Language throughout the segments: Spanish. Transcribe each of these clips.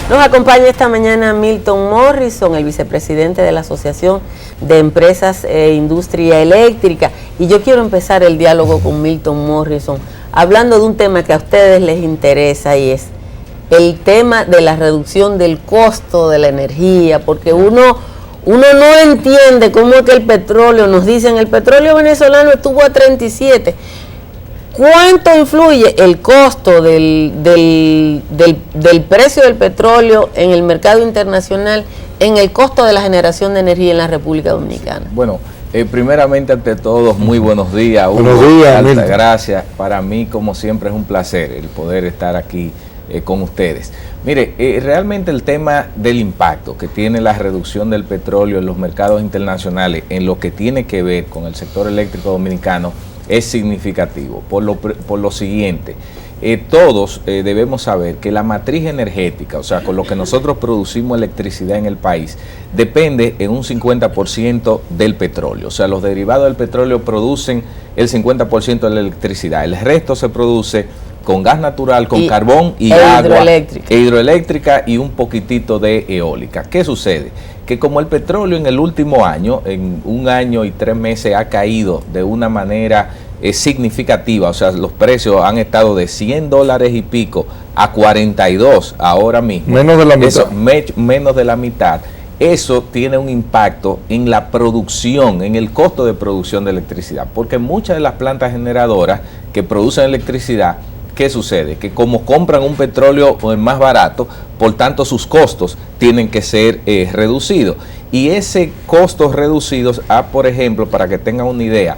Nos acompaña esta mañana Milton Morrison, el vicepresidente de la Asociación de Empresas e Industria Eléctrica. Y yo quiero empezar el diálogo con Milton Morrison hablando de un tema que a ustedes les interesa, y es el tema de la reducción del costo de la energía, porque uno no entiende cómo es que el petróleo, nos dicen, el petróleo venezolano estuvo a 37. ¿Cuánto influye el costo del precio del petróleo en el mercado internacional, en el costo de la generación de energía en la República Dominicana? Bueno, primeramente, ante todo, muy buenos días. Buenos días, altas gracias. Para mí, como siempre, es un placer el poder estar aquí con ustedes. Mire, realmente el tema del impacto que tiene la reducción del petróleo en los mercados internacionales en lo que tiene que ver con el sector eléctrico dominicano es significativo, por lo siguiente. Todos debemos saber que la matriz energética, o sea, con lo que nosotros producimos electricidad en el país, depende en un 50% del petróleo. O sea, los derivados del petróleo producen el 50% de la electricidad. El resto se produce con gas natural, con carbón y agua, hidroeléctrica y un poquitito de eólica. ¿Qué sucede? Que como el petróleo en el último año, en 1 año y 3 meses, ha caído de una manera significativa, o sea, los precios han estado de $100 y pico a 42 ahora mismo. Menos de la mitad. Menos de la mitad. Eso tiene un impacto en la producción, en el costo de producción de electricidad, porque muchas de las plantas generadoras que producen electricidad, ¿qué sucede? Que como compran un petróleo más barato, por tanto sus costos tienen que ser reducidos. Y ese costos reducidos, por ejemplo, para que tengan una idea,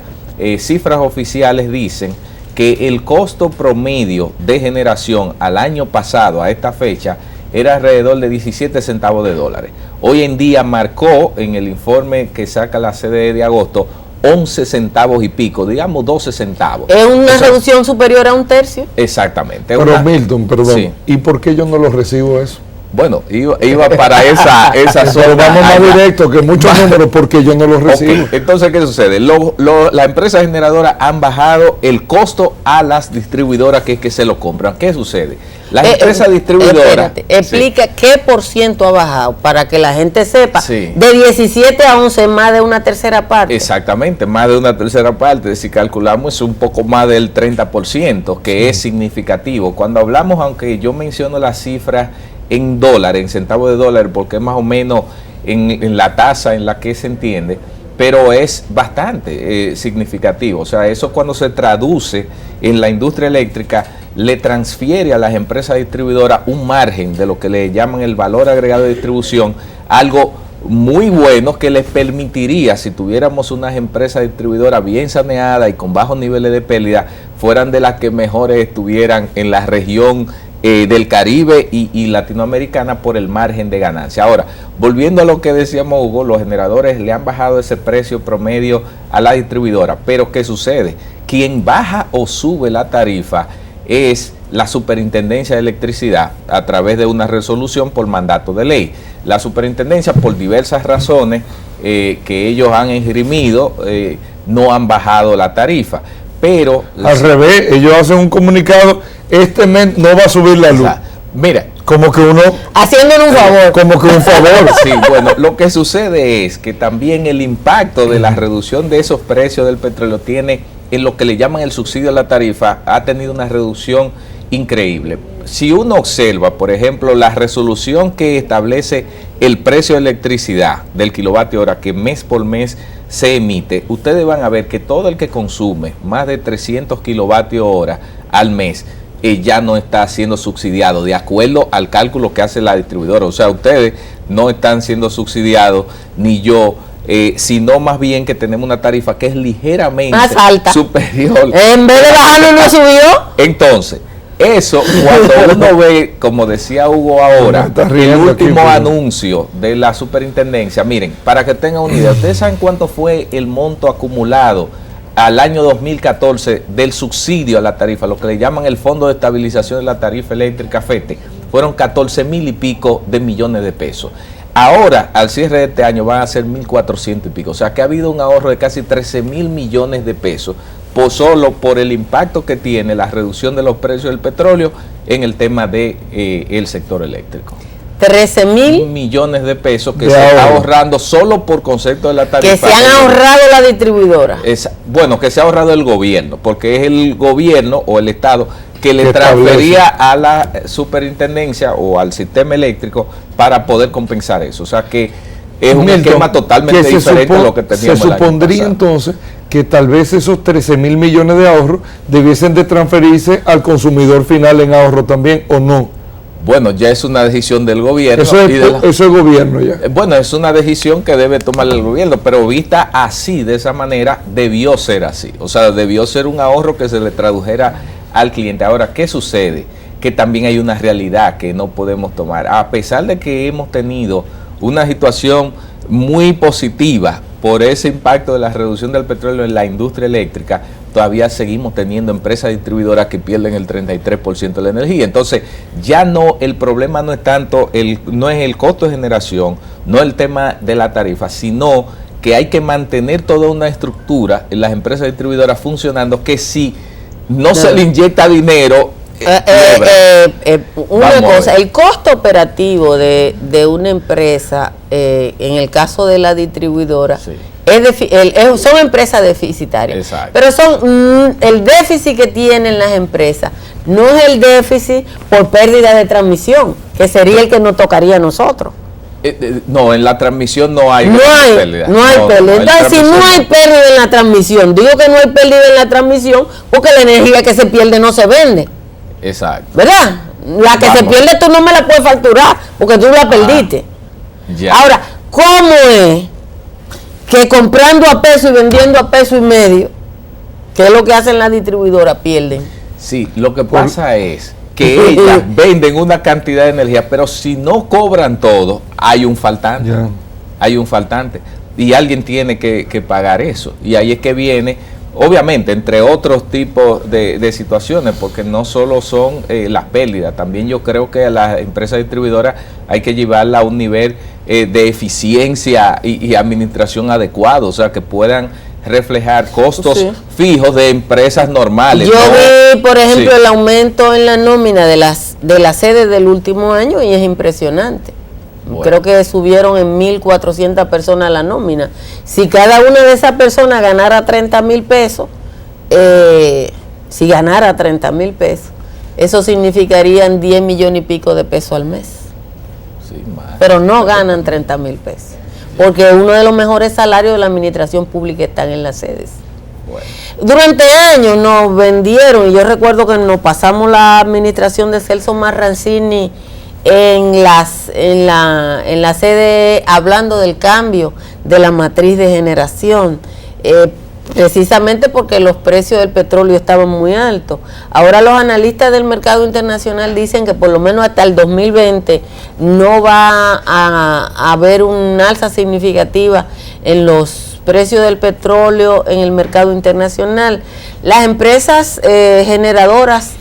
cifras oficiales dicen que el costo promedio de generación al año pasado, a esta fecha, era alrededor de 17 centavos de dólares. Hoy en día marcó, en el informe que saca la CDE de agosto, 11 centavos y pico, digamos 12 centavos. ¿Es una reducción superior a 1/3? Exactamente. Pero Milton, perdón, sí. ¿Y por qué yo no lo recibo eso? Bueno, iba para esa zona. Pero vamos más directo, que muchos números, porque yo no los recibo. Okay. Entonces, ¿qué sucede? Las empresas generadoras han bajado el costo a las distribuidoras que se lo compran. ¿Qué sucede? Las empresas distribuidoras... Explica qué % ha bajado, para que la gente sepa. Sí. De 17 a 11, más de una tercera parte. Exactamente, más de una tercera parte. Si calculamos, es un poco más del 30%, que es significativo. Cuando hablamos, aunque yo menciono las cifras en dólares, en centavos de dólar, porque es más o menos en la tasa en la que se entiende, pero es bastante significativo. O sea, eso cuando se traduce en la industria eléctrica, le transfiere a las empresas distribuidoras un margen de lo que le llaman el valor agregado de distribución, algo muy bueno que les permitiría, si tuviéramos unas empresas distribuidoras bien saneadas y con bajos niveles de pérdida, fueran de las que mejores estuvieran en la región del Caribe y latinoamericana por el margen de ganancia. Ahora, volviendo a lo que decíamos, Hugo, los generadores le han bajado ese precio promedio a la distribuidora, pero ¿qué sucede? Quien baja o sube la tarifa es la Superintendencia de Electricidad a través de una resolución por mandato de ley. La Superintendencia, por diversas razones que ellos han esgrimido, no han bajado la tarifa. Pero al revés, ellos hacen un comunicado, este mes no va a subir la luz. Mira, como que uno... haciéndole un favor. Como que un favor. Sí, bueno, lo que sucede es que también el impacto de la reducción de esos precios del petróleo tiene, en lo que le llaman el subsidio a la tarifa, ha tenido una reducción increíble. Si uno observa, por ejemplo, la resolución que establece el precio de electricidad del kilovatio hora que mes por mes se emite, ustedes van a ver que todo el que consume más de 300 kilovatios hora al mes ya no está siendo subsidiado de acuerdo al cálculo que hace la distribuidora. O sea, ustedes no están siendo subsidiados, ni yo, sino más bien que tenemos una tarifa que es ligeramente más alta, superior. En vez de bajarlo, no subió. Entonces, eso, cuando uno ve, como decía Hugo ahora, el último anuncio de la superintendencia, miren, para que tengan una idea, ¿ustedes saben cuánto fue el monto acumulado al año 2014 del subsidio a la tarifa, lo que le llaman el Fondo de Estabilización de la Tarifa Eléctrica, FETE? Fueron 14,000 y pico de millones de pesos. Ahora, al cierre de este año, van a ser 1,400 y pico. O sea, que ha habido un ahorro de casi 13,000 millones de pesos, solo por el impacto que tiene la reducción de los precios del petróleo en el tema de el sector eléctrico. 13,000 millones de pesos que de se está ahorro. ahorrando solo por concepto de la tarifa. que se han ahorrado la distribuidora. Bueno, que se ha ahorrado el gobierno, porque es el gobierno o el Estado que le Que transfería a la superintendencia o al sistema eléctrico para poder compensar eso. O sea que es un Milton, esquema totalmente que diferente a lo que teníamos se el año supondría pasado. entonces que tal vez esos 13,000 millones de ahorros debiesen de transferirse al consumidor final en ahorro también, ¿o no? Bueno, ya es una decisión del gobierno. Eso es gobierno ya. Bueno, es una decisión que debe tomar el gobierno, pero vista así, de esa manera, debió ser así. O sea, debió ser un ahorro que se le tradujera al cliente. Ahora, ¿qué sucede? Que también hay una realidad que no podemos tomar. A pesar de que hemos tenido una situación muy positiva por ese impacto de la reducción del petróleo en la industria eléctrica, todavía seguimos teniendo empresas distribuidoras que pierden el 33% de la energía. Entonces, ya no, el problema no es tanto, no es el costo de generación, no es el tema de la tarifa, sino que hay que mantener toda una estructura en las empresas distribuidoras funcionando, que si no se le inyecta dinero, Una cosa, el costo operativo de una empresa, en el caso de la distribuidora, sí, son empresas deficitarias. Exacto. Pero son el déficit que tienen las empresas no es el déficit por pérdida de transmisión, que sería el que nos tocaría a nosotros. No, en la transmisión no hay pérdida. No hay pérdida. Entonces, si no hay pérdida en la transmisión, digo que no hay pérdida en la transmisión porque la energía que se pierde no se vende. Exacto. ¿Verdad? La que se pierde tú no me la puedes facturar porque tú la perdiste. Ya. Ahora, ¿cómo es que comprando a peso y vendiendo a peso y medio, que es lo que hacen las distribuidoras, pierden? Sí, lo que pasa es que ellas venden una cantidad de energía, pero si no cobran todo, hay un faltante. Ya. Hay un faltante. Y alguien tiene que pagar eso. Y ahí es que viene, obviamente, entre otros tipos de situaciones, porque no solo son las pérdidas, también yo creo que a las empresas distribuidoras hay que llevarla a un nivel de eficiencia y administración adecuado, o sea, que puedan reflejar costos Sí. fijos de empresas normales. Yo ¿no? vi, por ejemplo, Sí. el aumento en la nómina de las sedes del último año y es impresionante. Bueno. Creo que subieron en 1,400 personas la nómina. Si cada una de esas personas ganara 30,000 pesos, si ganara 30,000 pesos, eso significarían 10 millones y pico de pesos al mes. Sí, más. Pero no ganan 30,000 pesos. Porque uno de los mejores salarios de la administración pública están en las sedes. Bueno. Durante años nos vendieron, y yo recuerdo que nos pasamos la administración de Celso Marrancini en la sede hablando del cambio de la matriz de generación, precisamente porque los precios del petróleo estaban muy altos. Ahora los analistas del mercado internacional dicen que por lo menos hasta el 2020 no va a haber una alza significativa en los precios del petróleo en el mercado internacional. Las empresas generadoras,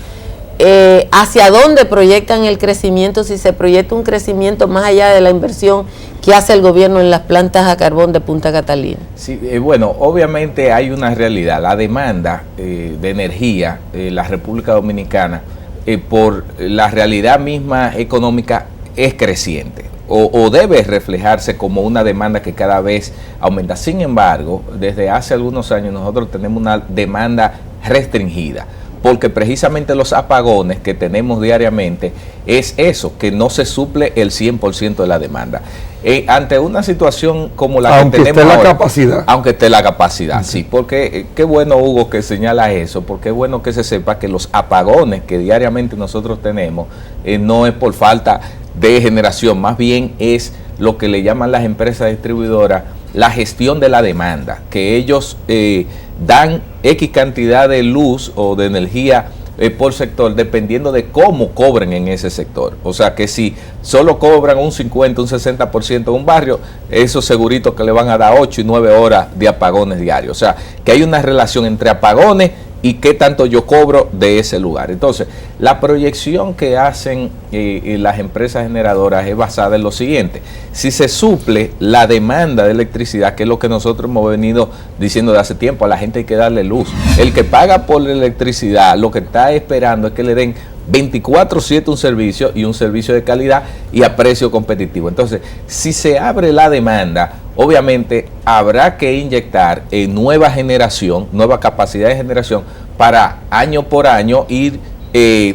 ¿hacia dónde proyectan el crecimiento? Si se proyecta un crecimiento más allá de la inversión que hace el gobierno en las plantas a carbón de Punta Catalina. Sí, bueno, obviamente hay una realidad. La demanda de energía en la República Dominicana, por la realidad misma económica, es creciente o debe reflejarse como una demanda que cada vez aumenta. Sin embargo, desde hace algunos años nosotros tenemos una demanda restringida, porque precisamente los apagones que tenemos diariamente es eso, que no se suple el 100% de la demanda. Ante una situación como la aunque que tenemos esté ahora, la capacidad. aunque esté la capacidad, sí, porque qué bueno, Hugo, que señala eso, porque es bueno que se sepa que los apagones que diariamente nosotros tenemos no es por falta de generación, más bien es lo que le llaman las empresas distribuidoras la gestión de la demanda, que ellos dan X cantidad de luz o de energía por sector, dependiendo de cómo cobren en ese sector. O sea que si solo cobran un 50, un 60% en un barrio, esos seguritos que le van a dar 8 y 9 horas de apagones diarios. O sea que hay una relación entre apagones y qué tanto yo cobro de ese lugar. Entonces, la proyección que hacen las empresas generadoras es basada en lo siguiente: si se suple la demanda de electricidad, que es lo que nosotros hemos venido diciendo de hace tiempo, a la gente hay que darle luz. El que paga por la electricidad lo que está esperando es que le den 24/7 un servicio y un servicio de calidad y a precio competitivo. Entonces, si se abre la demanda, obviamente habrá que inyectar nueva generación, nueva capacidad de generación para año por año ir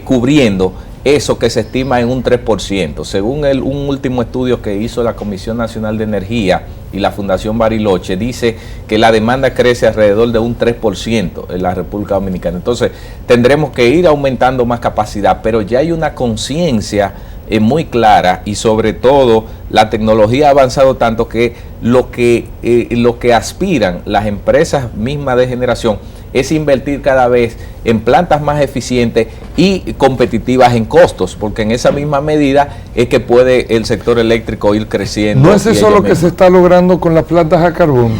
cubriendo eso que se estima en un 3%. Según un último estudio que hizo la Comisión Nacional de Energía y la Fundación Bariloche, dice que la demanda crece alrededor de un 3% en la República Dominicana. Entonces, tendremos que ir aumentando más capacidad, pero ya hay una conciencia muy clara y sobre todo la tecnología ha avanzado tanto que lo que aspiran las empresas mismas de generación es invertir cada vez en plantas más eficientes y competitivas en costos, porque en esa misma medida es que puede el sector eléctrico ir creciendo. ¿No es eso lo que se está logrando con las plantas a carbón?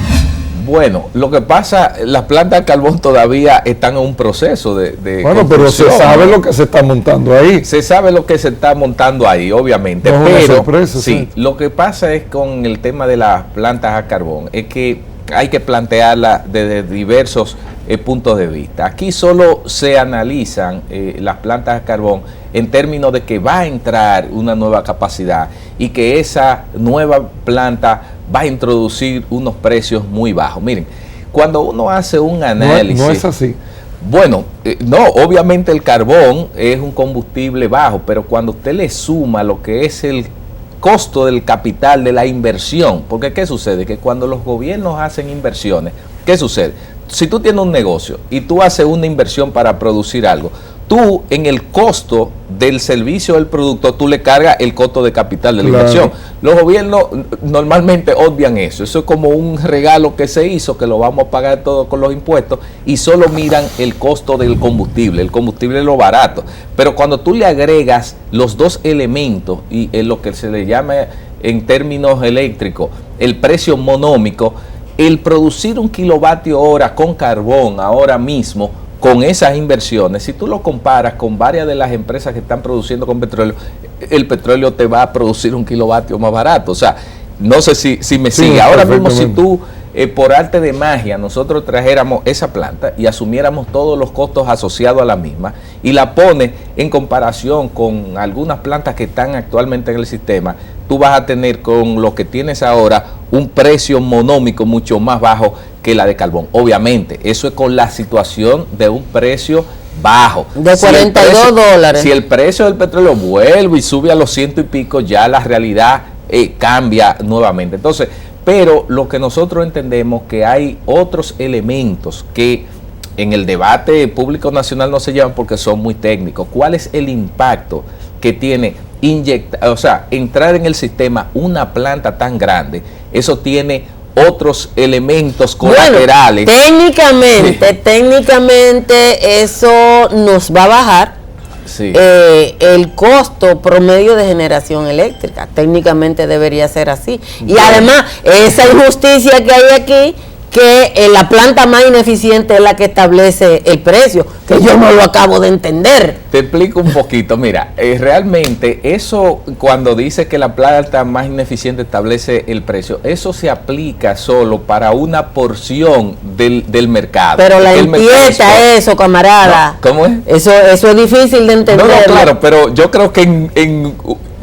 Bueno, lo que pasa, las plantas de carbón todavía están en un proceso de bueno, pero se sabe lo que se está montando ahí. Se sabe lo que se está montando ahí, obviamente. No, pero sorpresa, sí, lo que pasa es con el tema de las plantas a carbón, es que hay que plantearla desde diversos puntos de vista. Aquí solo se analizan las plantas a carbón en términos de que va a entrar una nueva capacidad y que esa nueva planta va a introducir unos precios muy bajos. Miren, cuando uno hace un análisis... No es así. Bueno, no, obviamente el carbón es un combustible bajo, pero cuando usted le suma lo que es el costo del capital, de la inversión, porque ¿qué sucede? Que cuando los gobiernos hacen inversiones, ¿qué sucede? Si tú tienes un negocio y tú haces una inversión para producir algo, tú en el costo del servicio del producto, tú le cargas el costo de capital de la inversión. Los gobiernos normalmente obvian eso. Eso es como un regalo que se hizo, que lo vamos a pagar todo con los impuestos, y solo miran el costo del combustible. El combustible es lo barato. Pero cuando tú le agregas los dos elementos, y en lo que se le llama en términos eléctricos, el precio monómico, el producir un kilovatio hora con carbón ahora mismo, con esas inversiones, si tú lo comparas con varias de las empresas que están produciendo con petróleo, el petróleo te va a producir un kilovatio más barato. O sea, no sé si me sigue. Ahora mismo, si tú, por arte de magia, nosotros trajéramos esa planta y asumiéramos todos los costos asociados a la misma y la pones en comparación con algunas plantas que están actualmente en el sistema, tú vas a tener con lo que tienes ahora un precio monómico mucho más bajo que la de carbón. Obviamente, eso es con la situación de un precio bajo. De $42. Si el precio del petróleo vuelve y sube a los 100 y pico, ya la realidad cambia nuevamente. Entonces, pero lo que nosotros entendemos que hay otros elementos que en el debate público nacional no se llevan porque son muy técnicos. ¿Cuál es el impacto que tiene entrar en el sistema una planta tan grande? Eso tiene otros elementos colaterales. Bueno, técnicamente eso nos va a bajar el costo promedio de generación eléctrica. Técnicamente debería ser así. Y además, esa injusticia que hay aquí, que la planta más ineficiente es la que establece el precio, que yo no lo acabo de entender. Te explico un poquito. Mira, realmente eso, cuando dice que la planta más ineficiente establece el precio, eso se aplica solo para una porción del mercado. Pero la empieza eso, camarada. ¿No? ¿Cómo es? Eso es difícil de entender. No, claro, pero yo creo que en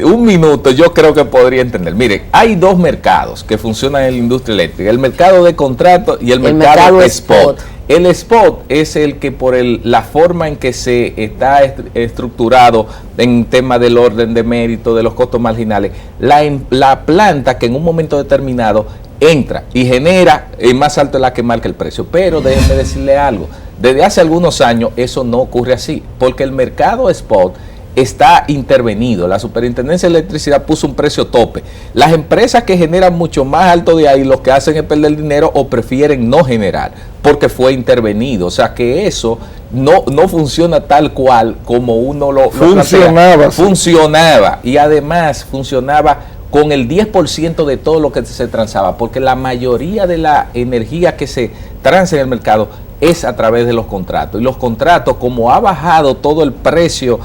un minuto yo creo que podría entender. Mire, hay dos mercados que funcionan en la industria eléctrica: el mercado de contrato y el mercado spot. El spot es el que por la forma en que se está estructurado en tema del orden de mérito, de los costos marginales, la planta que en un momento determinado entra y genera más alto de la que marca el precio. Pero déjenme decirle algo, desde hace algunos años eso no ocurre así, porque el mercado spot está intervenido. La Superintendencia de Electricidad puso un precio tope. Las empresas que generan mucho más alto de ahí, lo que hacen es perder dinero o prefieren no generar, porque fue intervenido. O sea que eso no funciona tal cual como uno lo funcionaba. Funcionaba, y además funcionaba con el 10% de todo lo que se transaba, porque la mayoría de la energía que se transa en el mercado es a través de los contratos. Y los contratos, como ha bajado todo el precio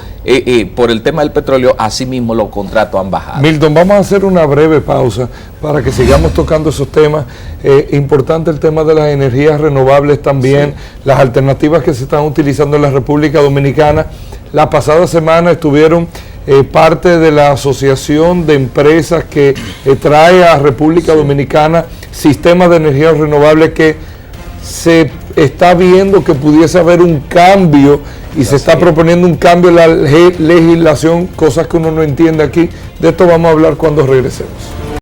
por el tema del petróleo, así mismo los contratos han bajado. Milton, vamos a hacer una breve pausa para que sigamos tocando esos temas. Importante el tema de las energías renovables también, las alternativas que se están utilizando en la República Dominicana. La pasada semana estuvieron parte de la asociación de empresas que trae a República Dominicana sistemas de energía renovable, que se está viendo que pudiese haber un cambio y se está proponiendo un cambio en la legislación, cosas que uno no entiende aquí. De esto vamos a hablar cuando regresemos.